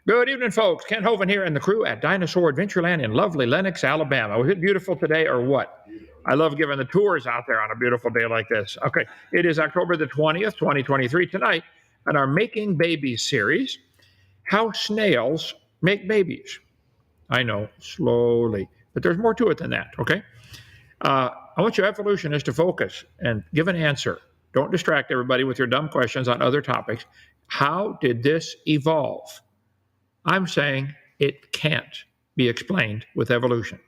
Good evening, folks. Ken Hovind here and the crew at Dinosaur Adventureland in lovely Lenox, Alabama. Was it beautiful today or what? I love giving the tours out there on a beautiful day like this. Okay, it is October the 20th, 2023 tonight, in our Making Babies series, How Snails Make Babies. I know, slowly, but there's more to it than that, okay? I want you evolutionists to focus and give an answer. Don't distract everybody with your dumb questions on other topics. How did this evolve? I'm saying it can't be explained with evolution.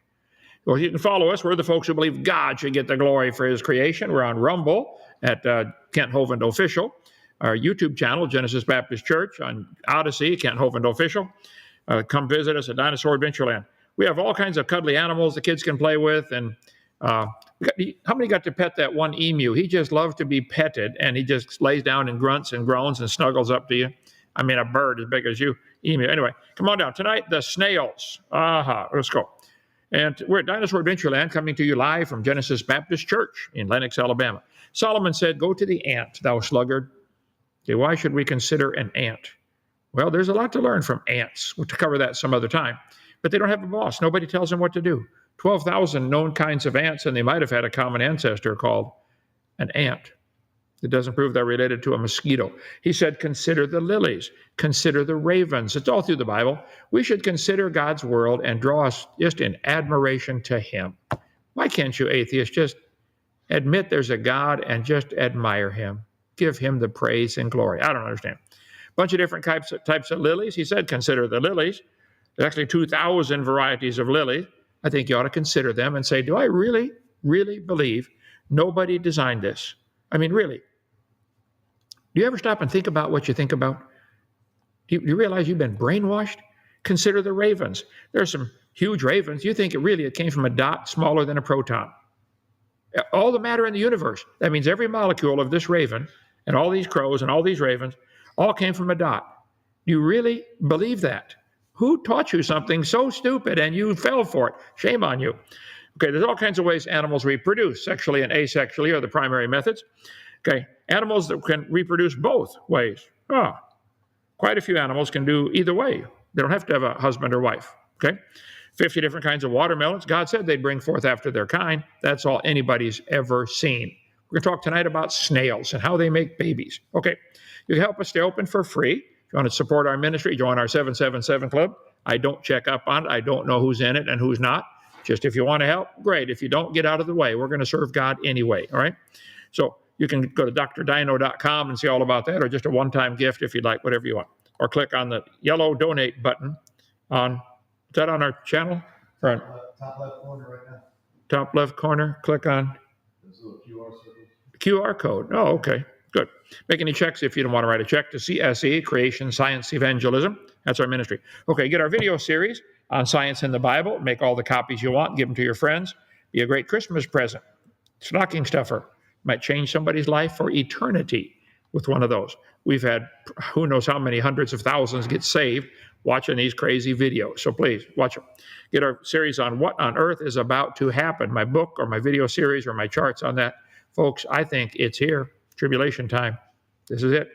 Well, you can follow us. We're the folks who believe God should get the glory for his creation. We're on Rumble at Kent Hovind Official, our YouTube channel, Genesis Baptist Church, on Odyssey, Kent Hovind Official. Come visit us at Dinosaur Adventureland. We have all kinds of cuddly animals the kids can play with. And how many got to pet that one emu? He just loves to be petted, and he just lays down and grunts and groans and snuggles up to you. I mean, a bird as big as you. Emu. Anyway, come on down. Tonight, the snails. Let's go. And we're at Dinosaur Adventureland, coming to you live from Genesis Baptist Church in Lenox, Alabama. Solomon said, "Go to the ant, thou sluggard." Okay, why should we consider an ant? Well, there's a lot to learn from ants. We'll cover that some other time. But they don't have a boss. Nobody tells them what to do. 12,000 known kinds of ants, and they might have had a common ancestor called an ant. It doesn't prove they're related to a mosquito. He said, consider the lilies, consider the ravens. It's all through the Bible. We should consider God's world and draw us just in admiration to him. Why can't you atheists just admit there's a God and just admire him? Give him the praise and glory. I don't understand. A bunch of different types of lilies. He said, consider the lilies. There's actually 2,000 varieties of lilies. I think you ought to consider them and say, do I really, really believe nobody designed this? I mean, really. Do you ever stop and think about what you think about? Do you realize you've been brainwashed? Consider the ravens. There are some huge ravens. You think it came from a dot smaller than a proton. All the matter in the universe, that means every molecule of this raven and all these crows and all these ravens all came from a dot. Do you really believe that? Who taught you something so stupid and you fell for it? Shame on you. Okay, there's all kinds of ways animals reproduce. Sexually and asexually are the primary methods. Okay, animals that can reproduce both ways. Quite a few animals can do either way. They don't have to have a husband or wife. Okay, 50 different kinds of watermelons. God said they'd bring forth after their kind. That's all anybody's ever seen. We're going to talk tonight about snails and how they make babies. Okay, you can help us stay open for free. If you want to support our ministry, join our 777 Club. I don't check up on it. I don't know who's in it and who's not. Just if you want to help, great. If you don't, get out of the way. We're going to serve God anyway, all right? So you can go to drdino.com and see all about that, or just a one-time gift if you'd like, whatever you want. Or click on the yellow donate button is that on our channel? Or on, top left corner right now. Top left corner, click on There's a little QR circle. QR code. Oh, okay, good. Make any checks if you don't want to write a check to CSE, Creation Science Evangelism. That's our ministry. Okay, get our video series on science in the Bible. Make all the copies you want, give them to your friends. Be a great Christmas present. Stocking stuffer. Might change somebody's life for eternity with one of those. We've had who knows how many hundreds of thousands get saved watching these crazy videos. So please watch them. Get our series on what on earth is about to happen. My book or my video series or my charts on that. Folks, I think it's here. Tribulation time. This is it.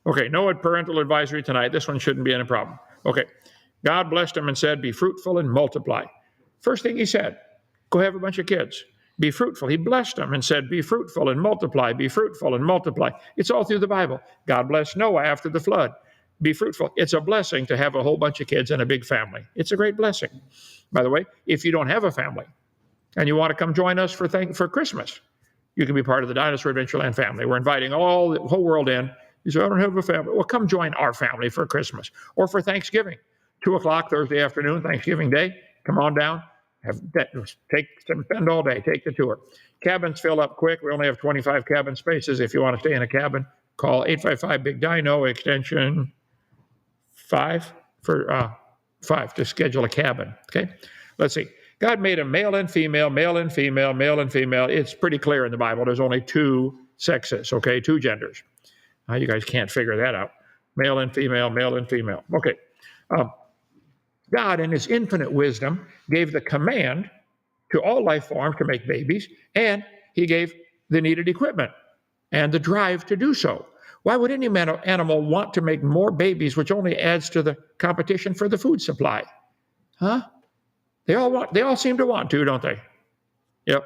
Okay, no parental advisory tonight. This one shouldn't be any problem. Okay, God blessed him and said, be fruitful and multiply. First thing he said, go have a bunch of kids. Be fruitful. He blessed them and said, be fruitful and multiply, be fruitful and multiply. It's all through the Bible. God blessed Noah after the flood. Be fruitful. It's a blessing to have a whole bunch of kids and a big family. It's a great blessing. By the way, if you don't have a family and you want to come join us for Christmas, you can be part of the Dinosaur Adventureland family. We're inviting the whole world in. You say, I don't have a family. Well, come join our family for Christmas or for Thanksgiving. 2 o'clock Thursday afternoon, Thanksgiving Day. Come on down. Spend all day. Take the tour. Cabins fill up quick. We only have 25 cabin spaces. If you want to stay in a cabin, call 855-BIG-DINO, extension 5 for 5 to schedule a cabin. Okay, let's see. God made a male and female, male and female, male and female. It's pretty clear in the Bible. There's only 2 sexes, okay, 2 genders. Now you guys can't figure that out. Male and female, male and female. Okay. God, in his infinite wisdom, gave the command to all life forms to make babies, and he gave the needed equipment and the drive to do so. Why would any animal want to make more babies, which only adds to the competition for the food supply? Huh? They all seem to want to, don't they? Yep.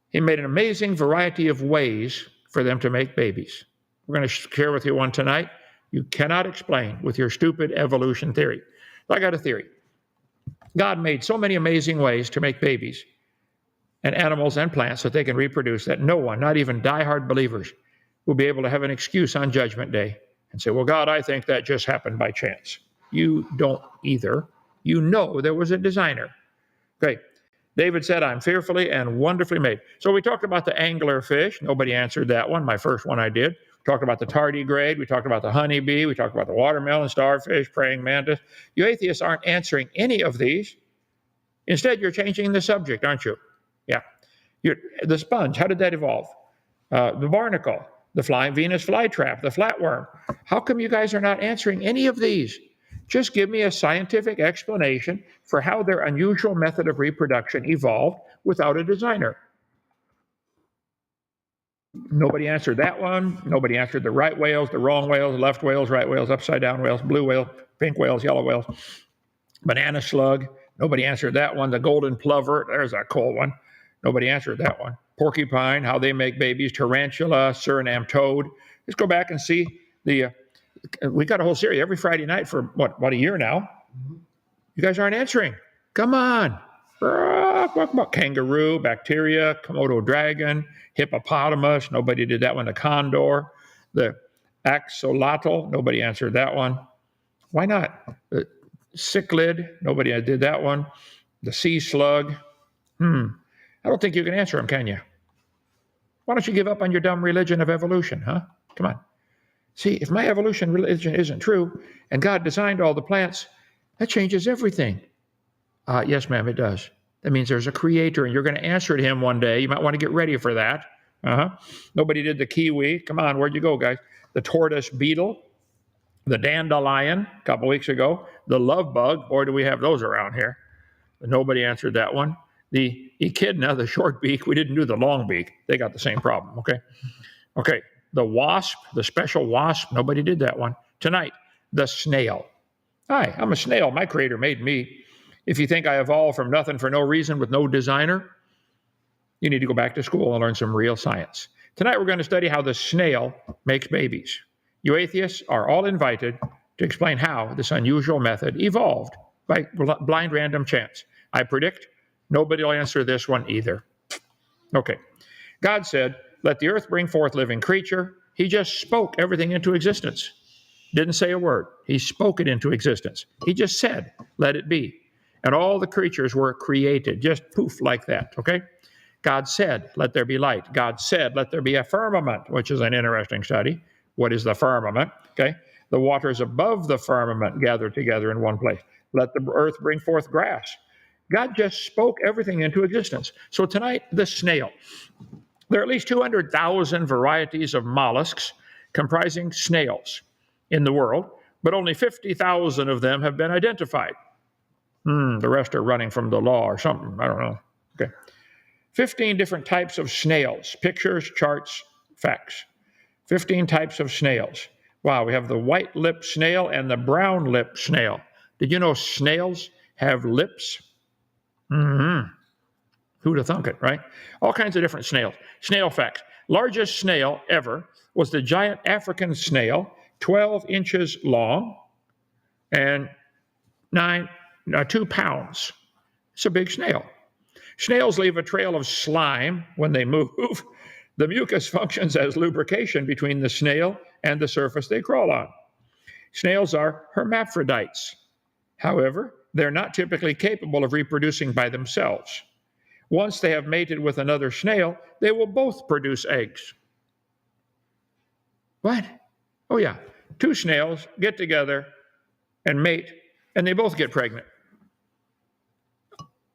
He made an amazing variety of ways for them to make babies. We're going to share with you one tonight you cannot explain with your stupid evolution theory. I got a theory. God made so many amazing ways to make babies and animals and plants that they can reproduce that no one, not even diehard believers, will be able to have an excuse on Judgment Day and say, well, God, I think that just happened by chance. You don't either. You know there was a designer. Okay. David said, I'm fearfully and wonderfully made. So we talked about the anglerfish. Nobody answered that one. My first one I did. We talked about the tardigrade. We talked about the honeybee. We talked about the watermelon, starfish, praying mantis. You atheists aren't answering any of these. Instead, you're changing the subject, aren't you? Yeah. The sponge, how did that evolve? The barnacle, the Venus flytrap, the flatworm. How come you guys are not answering any of these? Just give me a scientific explanation for how their unusual method of reproduction evolved without a designer. Nobody answered that one. Nobody answered the right whales, the wrong whales, left whales, right whales, upside down whales, blue whale, pink whales, yellow whales, banana slug. Nobody answered that one. The golden plover, there's a cool one. Nobody answered that one. Porcupine, how they make babies, tarantula, Suriname toad. Let's go back and see we got a whole series every Friday night for what a year now. You guys aren't answering. Come on. Kangaroo, bacteria, Komodo dragon, hippopotamus. Nobody did that one. The condor, the axolotl. Nobody answered that one. Why not? The cichlid. Nobody did that one. The sea slug. I don't think you can answer them, can you? Why don't you give up on your dumb religion of evolution, huh? Come on. See, if my evolution religion isn't true and God designed all the plants, that changes everything. Yes, ma'am, it does. That means there's a creator and you're going to answer to him one day. You might want to get ready for that. Nobody did the kiwi. Come on, where'd you go, guys? The tortoise beetle, the dandelion a couple weeks ago, the love bug. Boy, do we have those around here. Nobody answered that one. The echidna, the short beak, we didn't do the long beak. They got the same problem, okay. The wasp, the special wasp, nobody did that one. Tonight, the snail. Hi, I'm a snail. My creator made me. If you think I evolved from nothing for no reason with no designer, you need to go back to school and learn some real science. Tonight, we're going to study how the snail makes babies. You atheists are all invited to explain how this unusual method evolved by blind random chance. I predict nobody will answer this one either. Okay. God said, let the earth bring forth living creature. He just spoke everything into existence. Didn't say a word. He spoke it into existence. He just said, let it be. And all the creatures were created, just poof, like that, okay? God said, let there be light. God said, let there be a firmament, which is an interesting study. What is the firmament? Okay? The waters above the firmament gather together in one place. Let the earth bring forth grass. God just spoke everything into existence. So tonight, the snail. There are at least 200,000 varieties of mollusks comprising snails in the world, but only 50,000 of them have been identified. The rest are running from the law or something. I don't know. Okay. 15 different types of snails. Pictures, charts, facts. 15 types of snails. Wow, we have the white-lipped snail and the brown-lipped snail. Did you know snails have lips? Who'd have thunk it, right? All kinds of different snails. Snail facts. Largest snail ever was the giant African snail, 12 inches long and 2 pounds. It's a big snail. Snails leave a trail of slime when they move. The mucus functions as lubrication between the snail and the surface they crawl on. Snails are hermaphrodites. However, they're not typically capable of reproducing by themselves. Once they have mated with another snail, they will both produce eggs. What? Oh, yeah. 2 snails get together and mate, and they both get pregnant.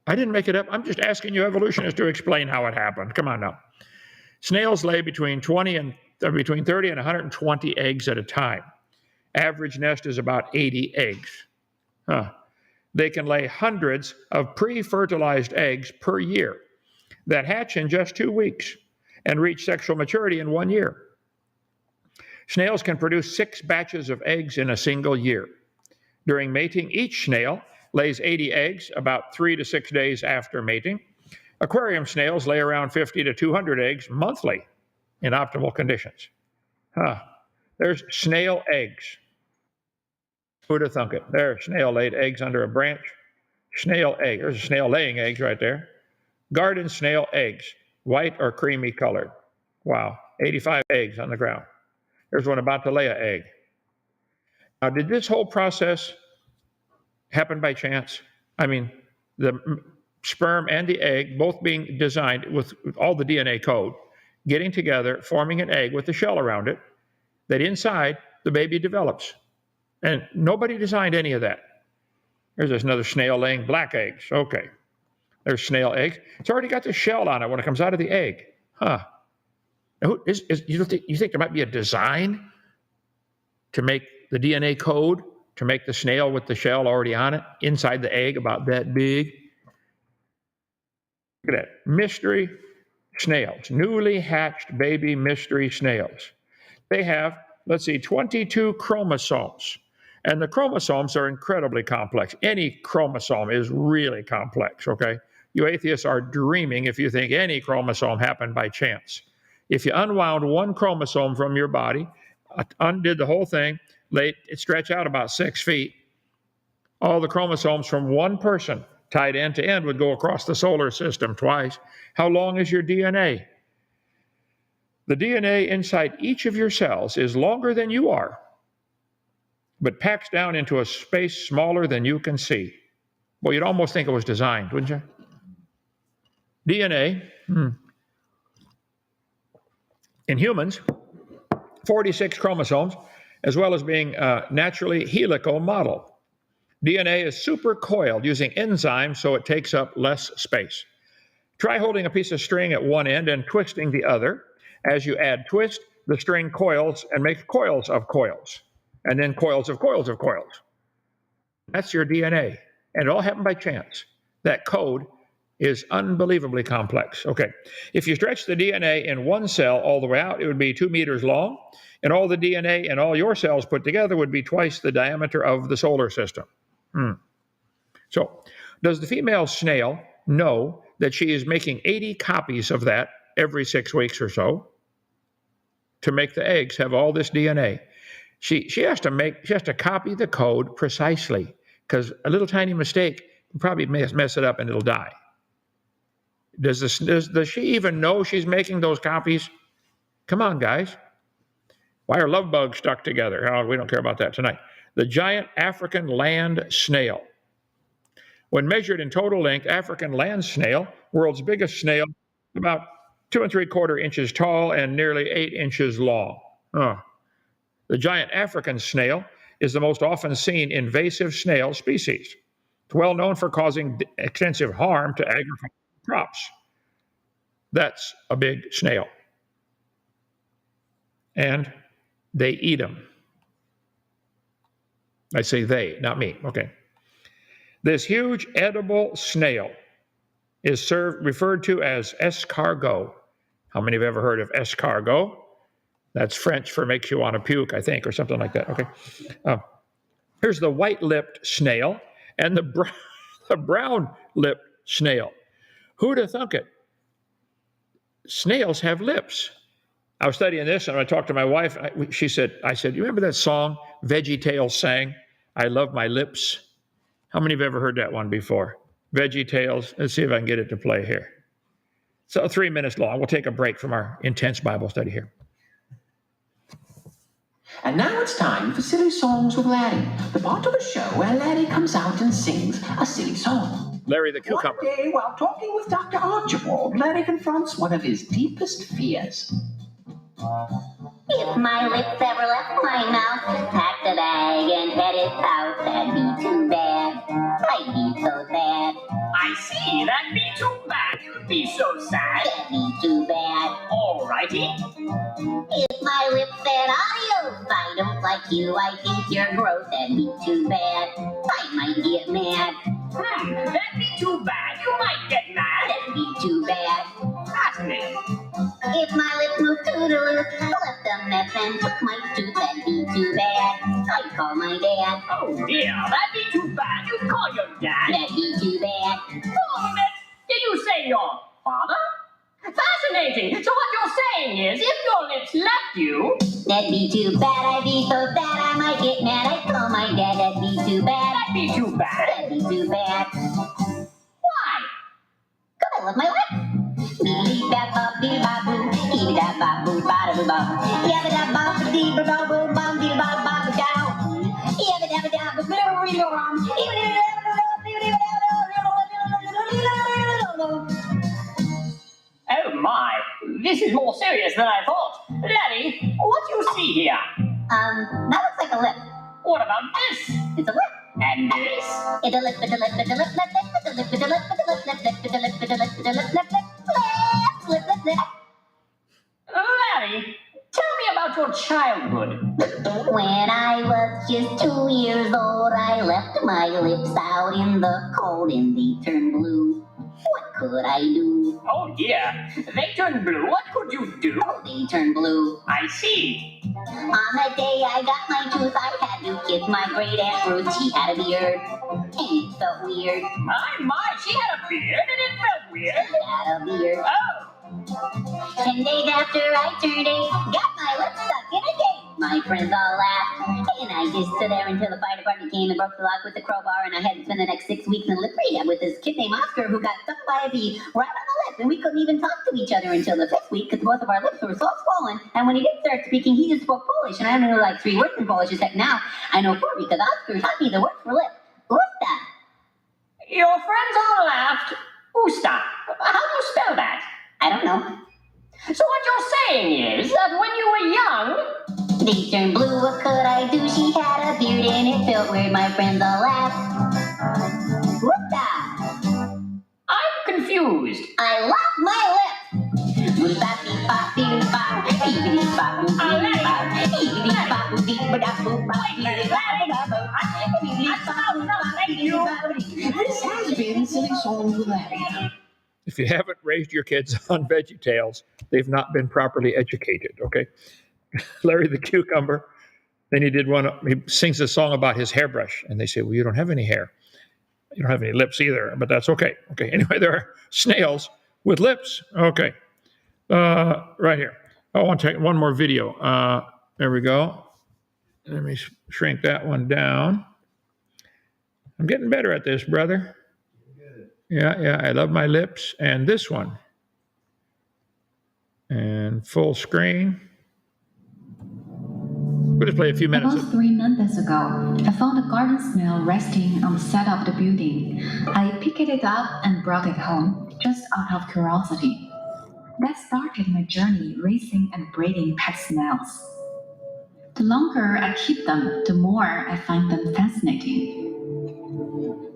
I didn't make it up. I'm just asking you evolutionists to explain how it happened. Come on now. Snails lay between 30 and 120 eggs at a time. Average nest is about 80 eggs. They can lay hundreds of pre-fertilized eggs per year that hatch in just 2 weeks and reach sexual maturity in 1 year. Snails can produce 6 batches of eggs in a single year. During mating, each snail lays 80 eggs about 3 to 6 days after mating. Aquarium snails lay around 50 to 200 eggs monthly in optimal conditions. There's snail eggs. Who'd have thunk it? There, snail laid eggs under a branch. Snail egg. There's a snail laying eggs right there. Garden snail eggs, white or creamy colored. Wow, 85 eggs on the ground. There's one about to lay an egg. Now, did this whole process happen by chance? I mean, the sperm and the egg both being designed with all the DNA code, getting together, forming an egg with the shell around it, that inside the baby develops. And nobody designed any of that. There's another snail laying black eggs. Okay. There's snail eggs. It's already got the shell on it when it comes out of the egg. Now, you think there might be a design to make the DNA code, to make the snail with the shell already on it, inside the egg about that big? Look at that. Mystery snails. Newly hatched baby mystery snails. They have, 22 chromosomes. And the chromosomes are incredibly complex. Any chromosome is really complex, okay? You atheists are dreaming if you think any chromosome happened by chance. If you unwound one chromosome from your body, undid the whole thing, let it stretch out about 6 feet, all the chromosomes from one person tied end to end would go across the solar system twice. How long is your DNA? The DNA inside each of your cells is longer than you are, but packs down into a space smaller than you can see. Well, you'd almost think it was designed, wouldn't you? DNA, in humans, 46 chromosomes, as well as being naturally helical model. DNA is supercoiled using enzymes so it takes up less space. Try holding a piece of string at one end and twisting the other. As you add twist, the string coils and makes coils of coils, and then coils of coils of coils. That's your DNA, and it all happened by chance. That code is unbelievably complex. Okay, if you stretch the DNA in one cell all the way out, it would be 2 meters long, and all the DNA in all your cells put together would be twice the diameter of the solar system. So, does the female snail know that she is making 80 copies of that every 6 weeks or so to make the eggs have all this DNA? She has to copy the code precisely, because a little tiny mistake will probably mess it up and it'll die. Does she even know she's making those copies? Come on, guys. Why are love bugs stuck together? Oh, we don't care about that tonight. The giant African land snail. When measured in total length, African land snail, world's biggest snail, about 2 3/4 inches tall and nearly 8 inches long. The giant African snail is the most often seen invasive snail species. It's well known for causing extensive harm to agricultural crops. That's a big snail. And they eat them. I say they, not me. Okay. This huge edible snail is referred to as escargot. How many have ever heard of escargot? That's French for makes you want to puke, I think, or something like that. Okay. Here's the white-lipped snail and the brown-lipped snail. Who'd have thunk it? Snails have lips. I was studying this, and I talked to my wife. I said, you remember that song VeggieTales sang, "I love my lips"? How many have ever heard that one before? VeggieTales. Let's see if I can get it to play here. So 3 minutes long. We'll take a break from our intense Bible study here. And now it's time for Silly Songs with Laddie, the part of the show where Laddie comes out and sings a silly song. Larry the Cucumber. One day, while talking with Dr. Archibald, Laddie confronts one of his deepest fears. If my lips ever left my mouth, packed a bag and headed south, that'd be too bad. I'd be so sad. I see, that'd be too bad. You'd be so sad. That'd be too bad. Alrighty. If my lips said adios, I don't like you, I think you're gross, that'd be too bad. I might get mad. That'd be too bad. You might get mad. That'd be too bad. Fascinating. If my lips moved toodaloo, left a mess and took my tooth, Oh dear, that'd be too bad. You'd call your dad. That'd be too bad. Hold it. Did you say your father? Fascinating. So what you're saying is, if your lips left you, That'd be too bad. I'd be so sad I might get mad. I'd call my dad. That'd be too bad. that'd be too bad. That'd be too bad. Why? Cause I love my life. Beep da ba dee ba boo. Dee da ba boo ba da boo ba. Yabba da ba dee ba ba boo bum dee ba ba ba dow. Yabba da ba da ba ba dee ba rum. Oh my, this is more serious than I thought. Larry, what do you see here? That looks like a lip. What about this? It's a lip. And this? It's a lip, it's a lip, it's a lip, lip, lip, it's a lip, it's a lip, it's a lip, lip, lip, it's a lip, it's a lip, it's a lip, lip, lip, lip, lip, lip. Larry, tell me about your childhood. When I was just 2 years old, I left my lips out in the cold and they turned blue. What could I do? Oh dear, they turned blue. What could you do? Oh, they turned blue. I see. On the day I got my tooth, I had to kiss my great Aunt Ruth. She had a beard, and it felt weird. My, she had a beard and it felt weird. She had a beard. Oh, 10 days after I turned 8, got my lips stuck in a gate. My friends all laughed, and I just stood there until the fire department came and broke the lock with the crowbar, and I had to spend the next 6 weeks in lip rehab with this kid named Oscar who got stung by a bee right on the lip, and we couldn't even talk to each other until the 5th week because both of our lips were so swollen, and when he did start speaking, he just spoke Polish, and I only knew like 3 words in Polish, except now I know 4 because Oscar taught me the word for lip. Usta. your friends all laughed. Usta. How do you spell that? I don't know. So what you're saying is that when you were young, They turned blue, what could I do? She had a beard and it felt weird, my friends all laughed. Usta. I'm confused. I love my lip. This has been Silly Songs with Larry. If you haven't raised your kids on Veggie Tales, they've not been properly educated, okay? Larry the Cucumber. Then he did one, he sings a song about his hairbrush, and they say, well, you don't have any hair. You don't have any lips either, but that's okay. Okay, anyway, there are snails with lips. Okay, right here. I want to take one more video. There we go. Let me shrink that one down. I'm getting better at this, brother. Yeah, I love my lips. And this one. And full screen. We'll just play a few minutes. About 3 months ago, I found a garden snail resting on the side of the building. I picked it up and brought it home, just out of curiosity. That started my journey raising and breeding pet snails. The longer I keep them, the more I find them fascinating.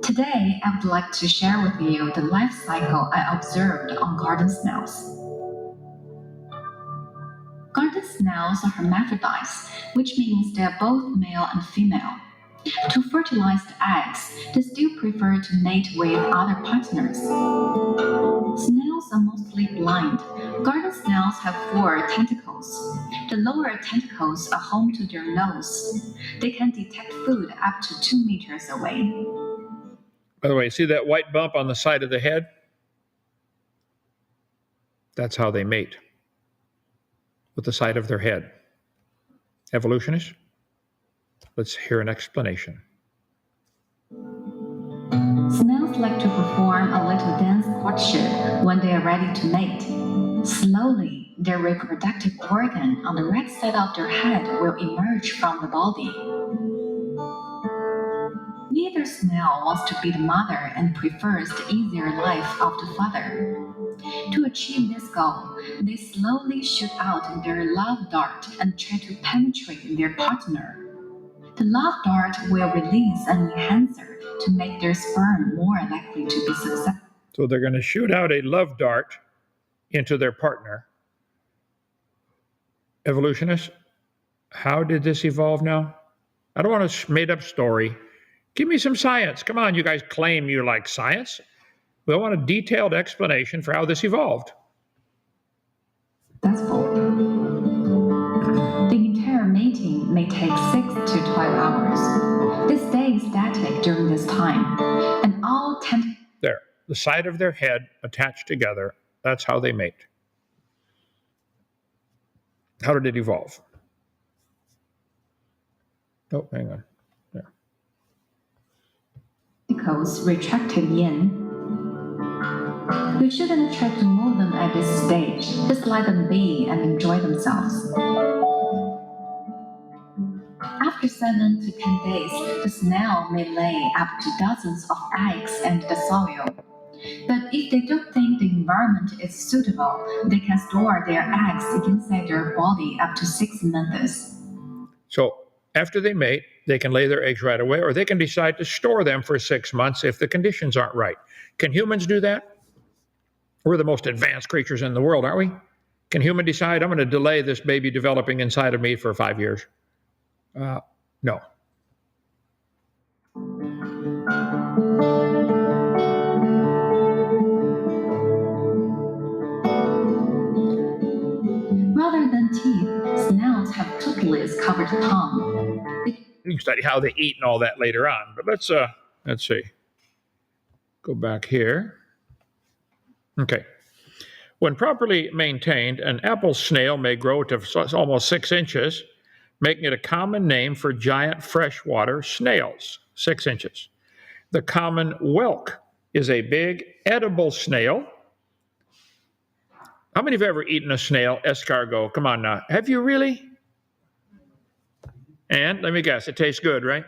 Today, I would like to share with you the life cycle I observed on garden snails. Garden snails are hermaphrodites, which means they are both male and female. To fertilize the eggs, they still prefer to mate with other partners. Snails are mostly blind. Garden snails have 4 tentacles. The lower tentacles are home to their nose. They can detect food up to 2 meters away. By the way, see that white bump on the side of the head? That's how they mate, with the side of their head. Evolutionists, let's hear an explanation. Snails like to perform a little dance courtship when they are ready to mate. Slowly, their reproductive organ on the right side of their head will emerge from the body. Neither snail wants to be the mother and prefers the easier life of the father. To achieve this goal, they slowly shoot out their love dart and try to penetrate their partner. The love dart will release an enhancer to make their sperm more likely to be successful. So they're going to shoot out a love dart into their partner. Evolutionists, how did this evolve now? I don't want a made up story. Give me some science. Come on, you guys claim you like science. We want a detailed explanation for how this evolved. The entire mating may take 6 to 12 hours. They stay static during this time, and all There, the side of their head attached together. That's how they mate. How did it evolve? Oh, hang on. There. tentacles retracted in. You shouldn't try to move them at this stage. Just let them be and enjoy themselves. After 7 to 10 days, the snail may lay up to dozens of eggs in the soil. But if they don't think the environment is suitable, they can store their eggs inside their body up to 6 months. So after they mate, they can lay their eggs right away, or they can decide to store them for 6 months if the conditions aren't right. Can humans do that? We're the most advanced creatures in the world, aren't we? Can human decide, I'm going to delay this baby developing inside of me for 5 years? No. Rather than teeth, snails have toothless covered tongue. You can study how they eat and all that later on, but let's see. Go back here. Okay. When properly maintained, an apple snail may grow to almost 6 inches, making it a common name for giant freshwater snails, 6 inches. The common whelk is a big edible snail. How many of you have ever eaten a snail, escargot? Come on now. Have you really? And let me guess, it tastes good, right?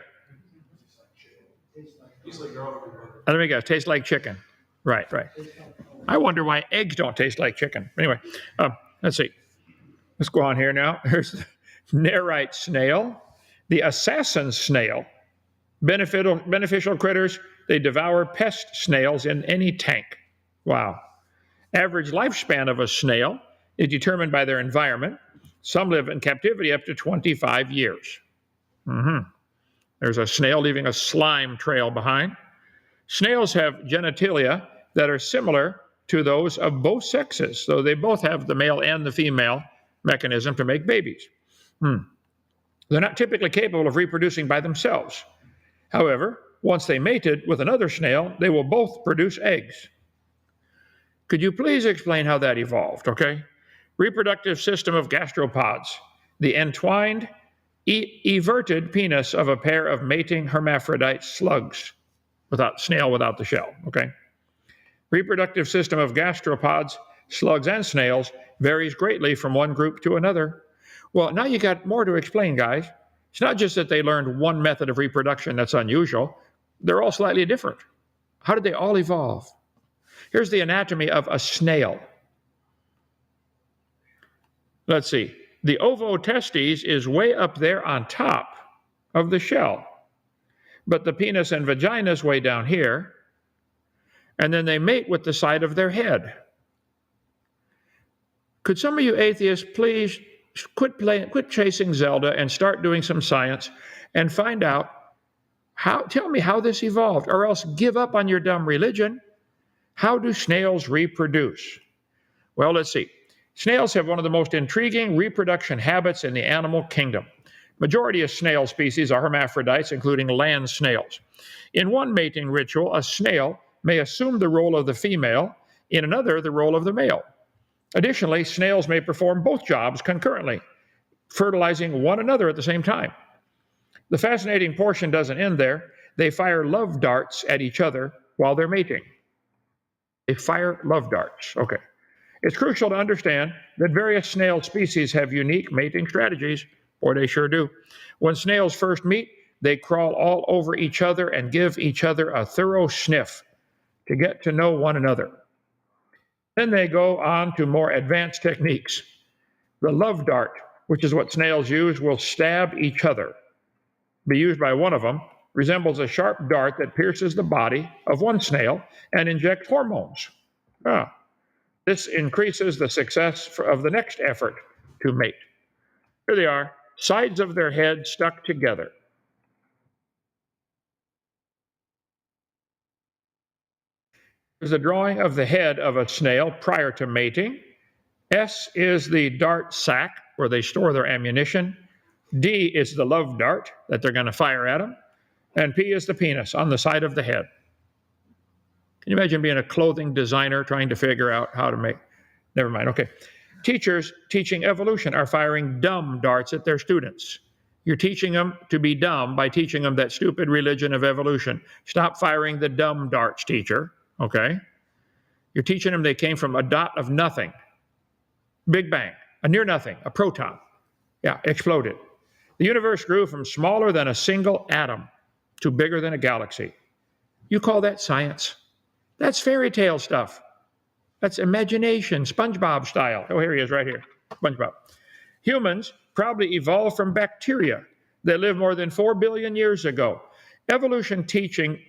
Let me guess, tastes like chicken. Right. I wonder why eggs don't taste like chicken. Anyway, let's see. Let's go on here now. Here's the Nerite snail, the assassin snail. Beneficial critters, they devour pest snails in any tank. Wow. Average lifespan of a snail is determined by their environment. Some live in captivity up to 25 years. There's a snail leaving a slime trail behind. Snails have genitalia that are similar to those of both sexes. So they both have the male and the female mechanism to make babies. They're not typically capable of reproducing by themselves. However, once they mated with another snail, they will both produce eggs. Could you please explain how that evolved, okay? Reproductive system of gastropods, the entwined, everted penis of a pair of mating hermaphrodite slugs, snail without the shell, okay? Reproductive system of gastropods, slugs, and snails varies greatly from one group to another. Well, now you got more to explain, guys. It's not just that they learned one method of reproduction that's unusual. They're all slightly different. How did they all evolve? Here's the anatomy of a snail. Let's see. The ovotestes is way up there on top of the shell, but the penis and vagina is way down here, and then they mate with the side of their head. Could some of you atheists please quit chasing Zelda and start doing some science and find out tell me how this evolved, or else give up on your dumb religion. How do snails reproduce? Well, let's see. Snails have one of the most intriguing reproduction habits in the animal kingdom. Majority of snail species are hermaphrodites, including land snails. In one mating ritual, a snail may assume the role of the female, in another, the role of the male. Additionally, snails may perform both jobs concurrently, fertilizing one another at the same time. The fascinating portion doesn't end there. They fire love darts at each other while they're mating. They fire love darts. Okay. It's crucial to understand that various snail species have unique mating strategies, or they sure do. When snails first meet, they crawl all over each other and give each other a thorough sniff to get to know one another. Then they go on to more advanced techniques. The love dart, which is what snails use, will stab each other. Be used by one of them, resembles a sharp dart that pierces the body of one snail and injects hormones. This increases the success of the next effort to mate. Here they are, sides of their head stuck together. Here's a drawing of the head of a snail prior to mating. S is the dart sac, where they store their ammunition. D is the love dart that they're going to fire at them. And P is the penis on the side of the head. Can you imagine being a clothing designer trying to figure out how to make? Never mind. Okay. Teachers teaching evolution are firing dumb darts at their students. You're teaching them to be dumb by teaching them that stupid religion of evolution. Stop firing the dumb darts, teacher. Okay? You're teaching them they came from a dot of nothing. Big bang, a near nothing, a proton. Yeah, exploded. The universe grew from smaller than a single atom to bigger than a galaxy. You call that science? That's fairy tale stuff. That's imagination, SpongeBob style. Oh, here he is right here, SpongeBob. Humans probably evolved from bacteria that lived more than 4 billion years ago. Evolution teaching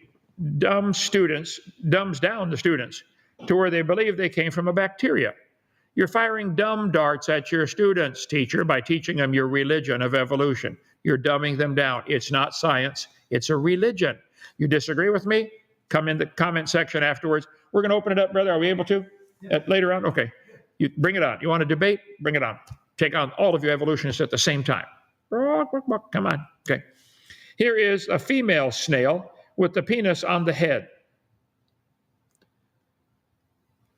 dumbs down the students to where they believe they came from a bacteria. You're firing dumb darts at your students, teacher, by teaching them your religion of evolution. You're dumbing them down. It's not science, it's a religion. You disagree with me? Come in the comment section afterwards. We're going to open it up, brother. Are we able to? Later on? Okay. You bring it on. You want to debate? Bring it on. Take on all of you evolutionists at the same time. Come on. Okay. Here is a female snail with the penis on the head.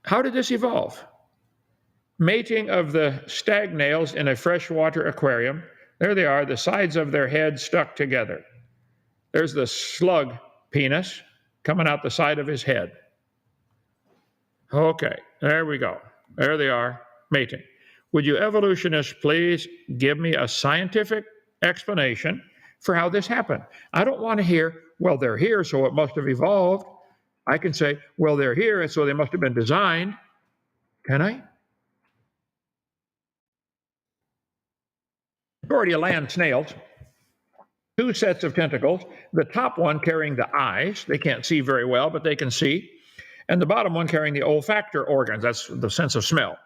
How did this evolve? Mating of the stag nails in a freshwater aquarium. There they are, the sides of their head stuck together. There's the slug penis coming out the side of his head. Okay, there we go. There they are, mating. Would you evolutionists please give me a scientific explanation for how this happened? I don't want to hear, well, they're here, so it must have evolved. I can say, well, they're here, and so they must have been designed. Can I? Majority of land snails, 2 sets of tentacles, the top one carrying the eyes. They can't see very well, but they can see. And the bottom one carrying the olfactory organs. That's the sense of smell.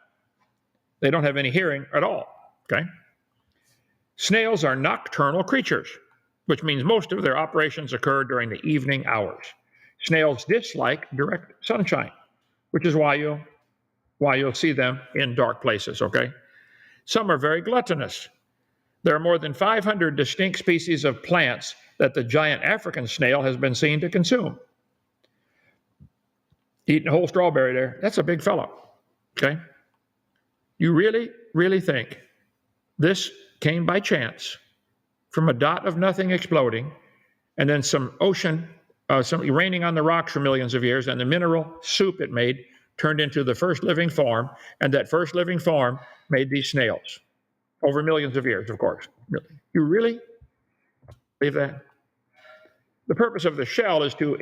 They don't have any hearing at all, okay? Snails are nocturnal creatures, which means most of their operations occur during the evening hours. Snails dislike direct sunshine, which is why you'll see them in dark places, okay? Some are very gluttonous. There are more than 500 distinct species of plants that the giant African snail has been seen to consume. Eating a whole strawberry there, that's a big fellow, okay? You really, really think this came by chance from a dot of nothing exploding and then some ocean, some raining on the rocks for millions of years, and the mineral soup it made turned into the first living form, and that first living form made these snails over millions of years, of course. Really? You really believe that? The purpose of the shell is to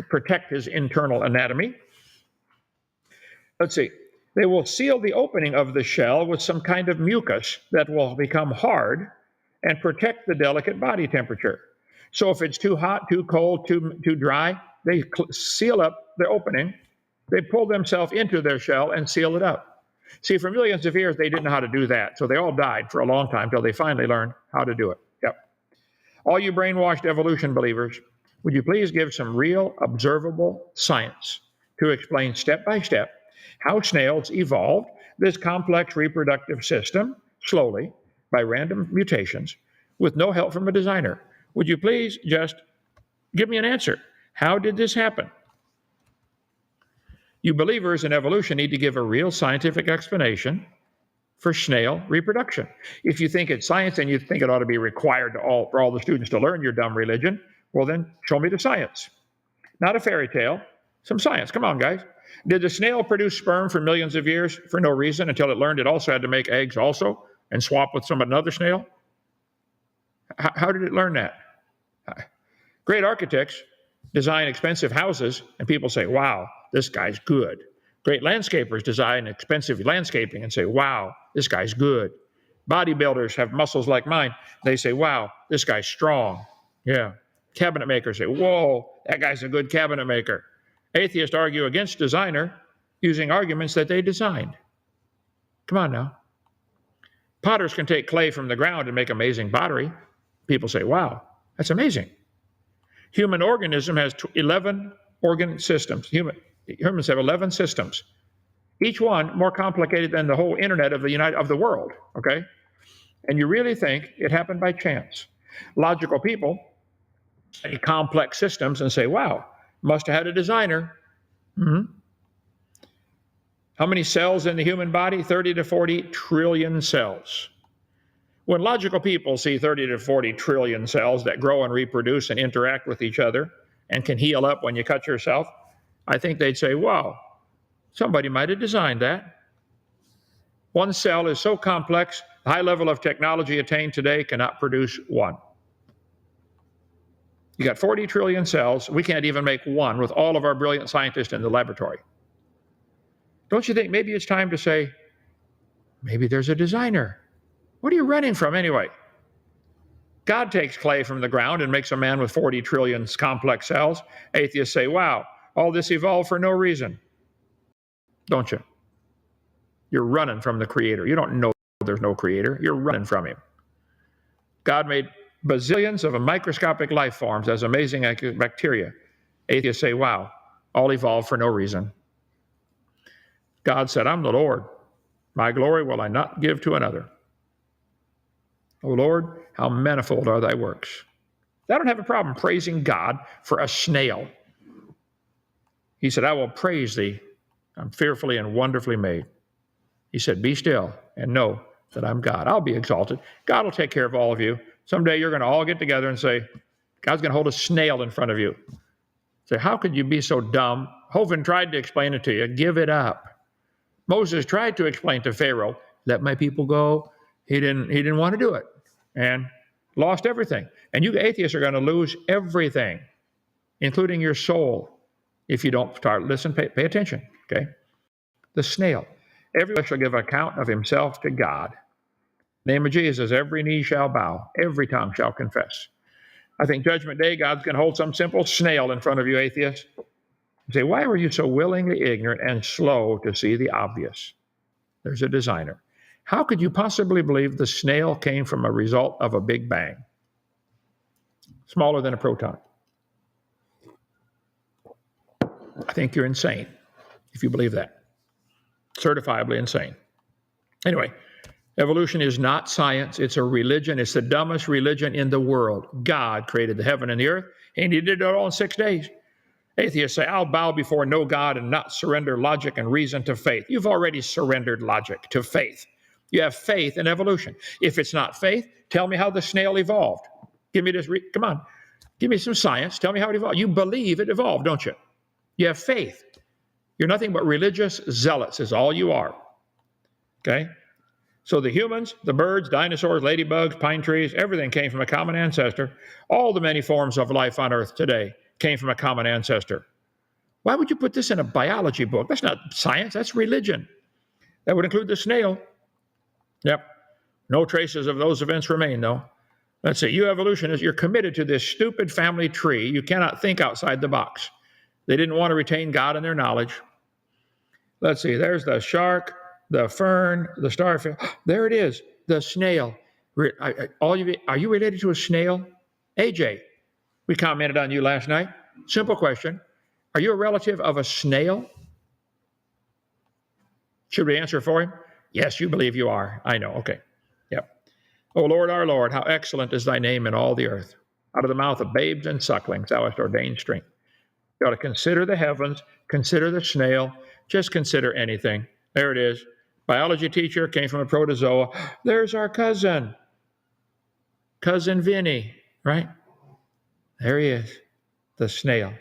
protect his internal anatomy. Let's see. They will seal the opening of the shell with some kind of mucus that will become hard and protect the delicate body temperature. So if it's too hot, too cold, too dry, they seal up the opening. They pull themselves into their shell and seal it up. See, for millions of years, they didn't know how to do that. So they all died for a long time until they finally learned how to do it. Yep. All you brainwashed evolution believers, would you please give some real observable science to explain step by step how snails evolved this complex reproductive system slowly by random mutations with no help from a designer? Would you please just give me an answer? How did this happen? You believers in evolution need to give a real scientific explanation for snail reproduction. If you think it's science and you think it ought to be required for all the students to learn your dumb religion, well then show me the science. Not a fairy tale, some science. Come on, guys. Did the snail produce sperm for millions of years for no reason until it learned it also had to make eggs also and swap with another snail? How did it learn that? Great architects design expensive houses and people say, wow, this guy's good. Great landscapers design expensive landscaping and say, wow, this guy's good. Bodybuilders have muscles like mine. They say, wow, this guy's strong. Yeah. Cabinet makers say, whoa, that guy's a good cabinet maker. Atheists argue against designer using arguments that they designed. Come on now. Potters can take clay from the ground and make amazing pottery. People say, wow, that's amazing. Human organism has 11 organ systems. Humans have 11 systems, each one more complicated than the whole internet of the world, okay? And you really think it happened by chance. Logical people study complex systems and say, wow, must have had a designer. Mm-hmm. How many cells in the human body? 30 to 40 trillion cells. When logical people see 30 to 40 trillion cells that grow and reproduce and interact with each other and can heal up when you cut yourself, I think they'd say, wow, somebody might have designed that. One cell is so complex, the high level of technology attained today cannot produce one. You got 40 trillion cells. We can't even make one with all of our brilliant scientists in the laboratory. Don't you think maybe it's time to say, maybe there's a designer? What are you running from anyway? God takes clay from the ground and makes a man with 40 trillion complex cells. Atheists say, wow, all this evolved for no reason. Don't you? You're running from the Creator. You don't know there's no Creator. You're running from Him. God made bazillions of microscopic life forms as amazing as bacteria. Atheists say, wow, all evolved for no reason. God said, I'm the Lord. My glory will I not give to another. O Lord, how manifold are thy works. I don't have a problem praising God for a snail. He said, I will praise thee. I'm fearfully and wonderfully made. He said, be still and know that I'm God. I'll be exalted. God will take care of all of you. Someday you're going to all get together and say, God's going to hold a snail in front of you. Say, how could you be so dumb? Hovind tried to explain it to you. Give it up. Moses tried to explain to Pharaoh, let my people go. He didn't want to do it and lost everything. And you atheists are going to lose everything, including your soul, if you don't start listen, pay attention, okay? The snail. Everyone shall give account of himself to God. In the name of Jesus, every knee shall bow, every tongue shall confess. I think Judgment Day, God's going to hold some simple snail in front of you, atheists, and say, why were you so willingly ignorant and slow to see the obvious? There's a designer. How could you possibly believe the snail came from a result of a big bang? Smaller than a proton. I think you're insane if you believe that. Certifiably insane. Anyway, evolution is not science. It's a religion. It's the dumbest religion in the world. God created the heaven and the earth, and He did it all in 6 days. Atheists say, I'll bow before no God and not surrender logic and reason to faith. You've already surrendered logic to faith. You have faith in evolution. If it's not faith, tell me how the snail evolved. Give me this, come on. Give me some science. Tell me how it evolved. You believe it evolved, don't you? You have faith. You're nothing but religious zealots is all you are. Okay? So the humans, the birds, dinosaurs, ladybugs, pine trees, everything came from a common ancestor. All the many forms of life on earth today came from a common ancestor. Why would you put this in a biology book? That's not science, that's religion. That would include the snail. Yep. No traces of those events remain, though. Let's see. You evolutionists, you're committed to this stupid family tree. You cannot think outside the box. They didn't want to retain God in their knowledge. Let's see. There's the shark, the fern, the starfish. There it is, the snail. Are you related to a snail? AJ, we commented on you last night. Simple question. Are you a relative of a snail? Should we answer for him? Yes, you believe you are. I know. Okay. Yep. O Lord, our Lord, how excellent is thy name in all the earth. Out of the mouth of babes and sucklings thou hast ordained strength. You ought to consider the heavens, consider the snail, just consider anything. There it is. Biology teacher came from a protozoa. There's our cousin Vinny, right? There he is, the snail.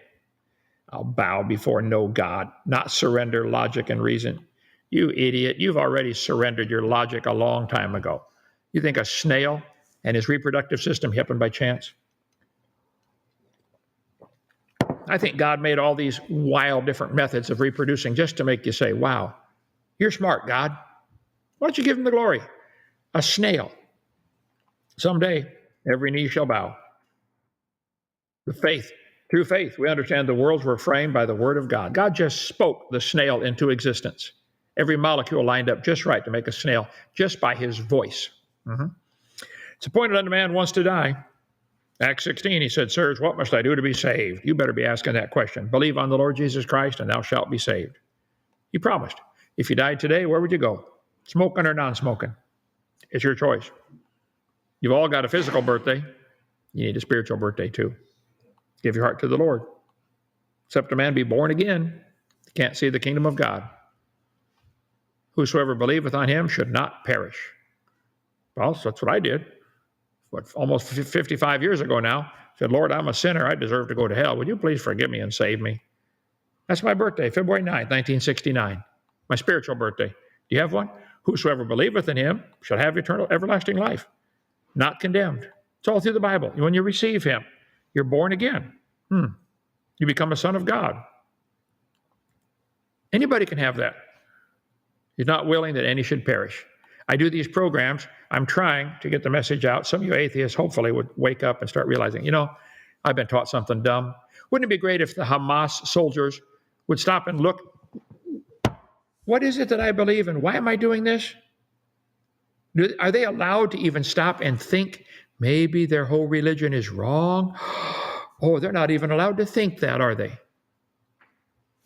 I'll bow before no God, not surrender logic and reason. You idiot, you've already surrendered your logic a long time ago. You think a snail and his reproductive system happened by chance? I think God made all these wild different methods of reproducing just to make you say, wow, you're smart, God. Why don't you give him the glory? A snail. Someday, every knee shall bow. The faith. Through faith, we understand the worlds were framed by the word of God. God just spoke the snail into existence. Every molecule lined up just right to make a snail, just by his voice. It's appointed unto man once to die. Acts 16, he said, sirs, what must I do to be saved? You better be asking that question. Believe on the Lord Jesus Christ, and thou shalt be saved. He promised. If you died today, where would you go? Smoking or non-smoking? It's your choice. You've all got a physical birthday. You need a spiritual birthday too. Give your heart to the Lord. Except a man be born again, can't see the kingdom of God. Whosoever believeth on him should not perish. Well, so that's what I did. Almost 55 years ago now. I said, Lord, I'm a sinner. I deserve to go to hell. Would you please forgive me and save me? That's my birthday, February 9th, 1969. My spiritual birthday. Do you have one? Whosoever believeth in him shall have eternal, everlasting life. Not condemned. It's all through the Bible. When you receive him, you're born again. You become a son of God. Anybody can have that. He's not willing that any should perish. I do these programs. I'm trying to get the message out. Some of you atheists hopefully would wake up and start realizing, I've been taught something dumb. Wouldn't it be great if the Hamas soldiers would stop and look, what is it that I believe in? Why am I doing this? Are they allowed to even stop and think maybe their whole religion is wrong? Oh, they're not even allowed to think that, are they?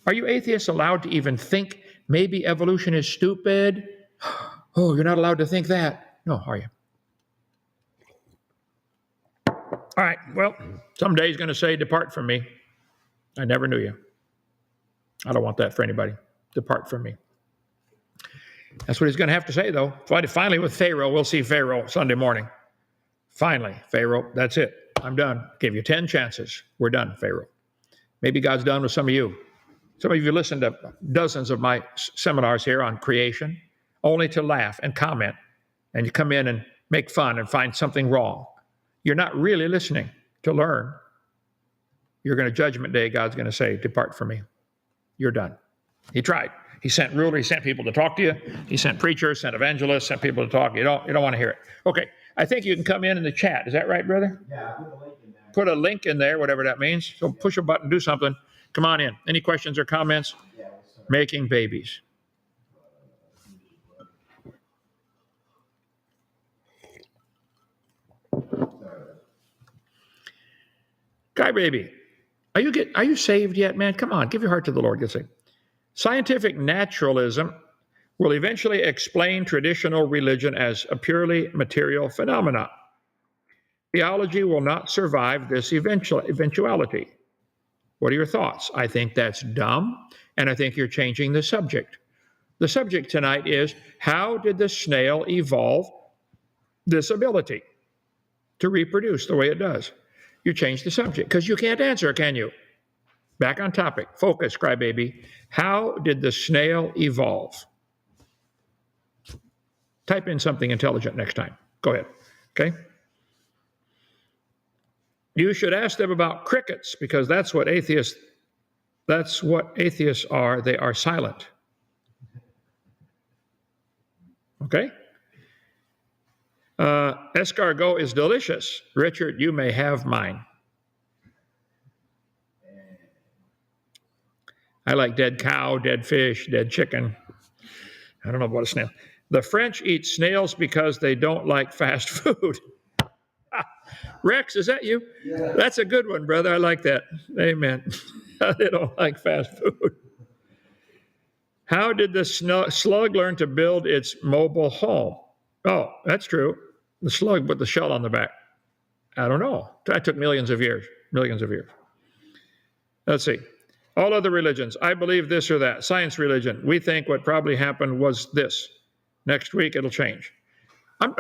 Are you atheists allowed to even think maybe evolution is stupid? Oh, you're not allowed to think that. No, are you? All right, well, someday he's going to say, depart from me. I never knew you. I don't want that for anybody. Depart from me. That's what he's going to have to say, though. Finally, with Pharaoh, we'll see Pharaoh Sunday morning. Finally, Pharaoh, that's it. I'm done. Gave you 10 chances. We're done, Pharaoh. Maybe God's done with some of you. Some of you listened to dozens of my seminars here on creation, only to laugh and comment, and you come in and make fun and find something wrong. You're not really listening to learn. You're going to judgment day, God's going to say, depart from me. You're done. He tried. He sent rulers, he sent people to talk to you. He sent preachers, sent evangelists, sent people to talk. You don't want to hear it. Okay, I think you can come in the chat. Is that right, brother? Yeah, put the link in there. Put a link in there, whatever that means. So push a button, do something. Come on in. Any questions or comments? Yeah, we'll start. Making babies. Guy baby, are you saved yet, man? Come on, give your heart to the Lord. Get saved. Scientific naturalism will eventually explain traditional religion as a purely material phenomenon. Theology will not survive this eventuality. What are your thoughts? I think that's dumb, and I think you're changing the subject. The subject tonight is, how did the snail evolve this ability to reproduce the way it does? You change the subject, because you can't answer, can you? Back on topic. Focus, crybaby. How did the snail evolve? Type in something intelligent next time. Go ahead. Okay? You should ask them about crickets, because that's what atheists are. They are silent. Okay? Escargot is delicious. Richard, you may have mine. I like dead cow, dead fish, dead chicken. I don't know about a snail. The French eat snails because they don't like fast food. Rex, is that you? Yeah. That's a good one, brother. I like that. Amen. They don't like fast food. How did the slug learn to build its mobile home? Oh, that's true. The slug with the shell on the back. I don't know. That took millions of years. Let's see. All other religions, I believe this or that. Science religion, we think what probably happened was this. Next week, it'll change.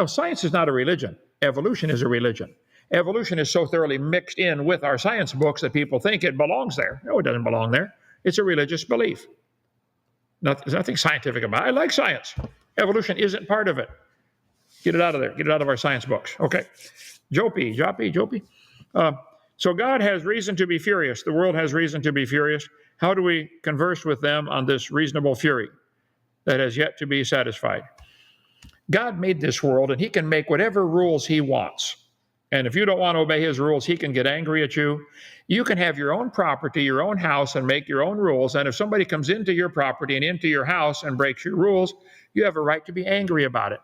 Science is not a religion. Evolution is a religion. Evolution is so thoroughly mixed in with our science books that people think it belongs there. No, it doesn't belong there. It's a religious belief. There's nothing scientific about it. I like science. Evolution isn't part of it. Get it out of there. Get it out of our science books. Okay. Joppy. So God has reason to be furious. The world has reason to be furious. How do we converse with them on this reasonable fury that has yet to be satisfied? God made this world, and he can make whatever rules he wants. And if you don't want to obey his rules, he can get angry at you. You can have your own property, your own house, and make your own rules. And if somebody comes into your property and into your house and breaks your rules, you have a right to be angry about it.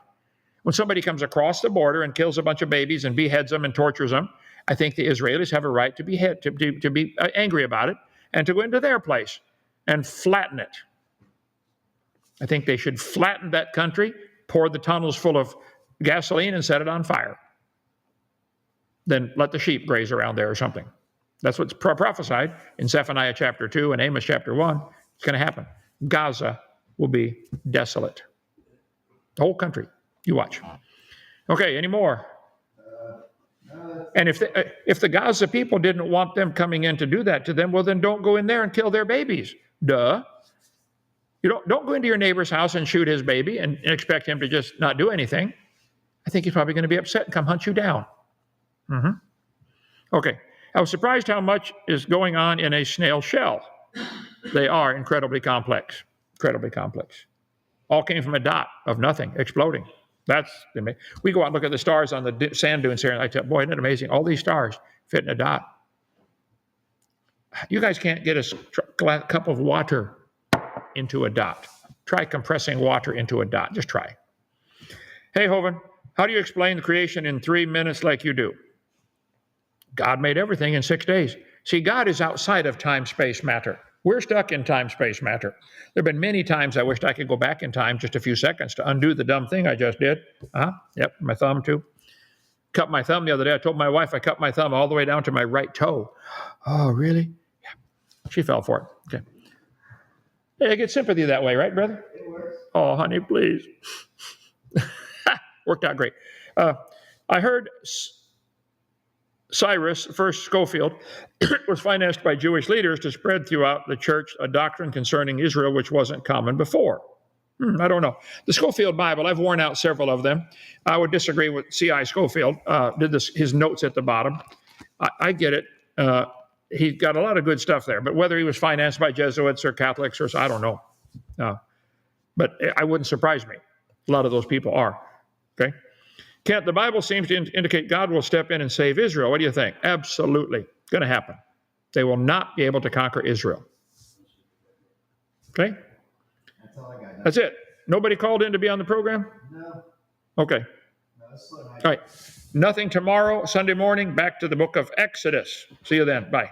When somebody comes across the border and kills a bunch of babies and beheads them and tortures them, I think the Israelis have a right to be angry about it and to go into their place and flatten it. I think they should flatten that country, pour the tunnels full of gasoline, and set it on fire. then let the sheep graze around there or something. That's what's prophesied in Zephaniah chapter 2 and Amos chapter 1. It's going to happen. Gaza will be desolate. The whole country. You watch. Okay, any more? And if the Gaza people didn't want them coming in to do that to them, well, then don't go in there and kill their babies. Duh. You don't go into your neighbor's house and shoot his baby and expect him to just not do anything. I think he's probably going to be upset and come hunt you down. Okay. I was surprised how much is going on in a snail shell. They are incredibly complex. Incredibly complex. All came from a dot of nothing exploding. That's amazing. We go out and look at the stars on the sand dunes here, and I tell, boy, isn't it amazing? All these stars fit in a dot. You guys can't get a cup of water into a dot. Try compressing water into a dot. Just try. Hey, Hovind, how do you explain the creation in 3 minutes like you do? God made everything in 6 days. See, God is outside of time, space, matter. We're stuck in time, space, matter. There have been many times I wished I could go back in time just a few seconds to undo the dumb thing I just did. Yep, my thumb too. Cut my thumb the other day. I told my wife I cut my thumb all the way down to my right toe. Oh, really? Yeah. She fell for it. Okay. Hey, I get sympathy that way, right, brother? It works. Oh, honey, please. Worked out great. I heard Cyrus, first Schofield, was financed by Jewish leaders to spread throughout the church a doctrine concerning Israel which wasn't common before. I don't know. The Schofield Bible, I've worn out several of them. I would disagree with C.I. Schofield, did his notes at the bottom. I get it. He got a lot of good stuff there, but whether he was financed by Jesuits or Catholics or I don't know. But it wouldn't surprise me. A lot of those people are. Okay? Kent, the Bible seems to indicate God will step in and save Israel. What do you think? Absolutely. It's going to happen. They will not be able to conquer Israel. Okay? That's all I got. That's it. Nobody called in to be on the program? No. Okay. No, that's what I All right. Nothing tomorrow, Sunday morning, back to the book of Exodus. See you then. Bye.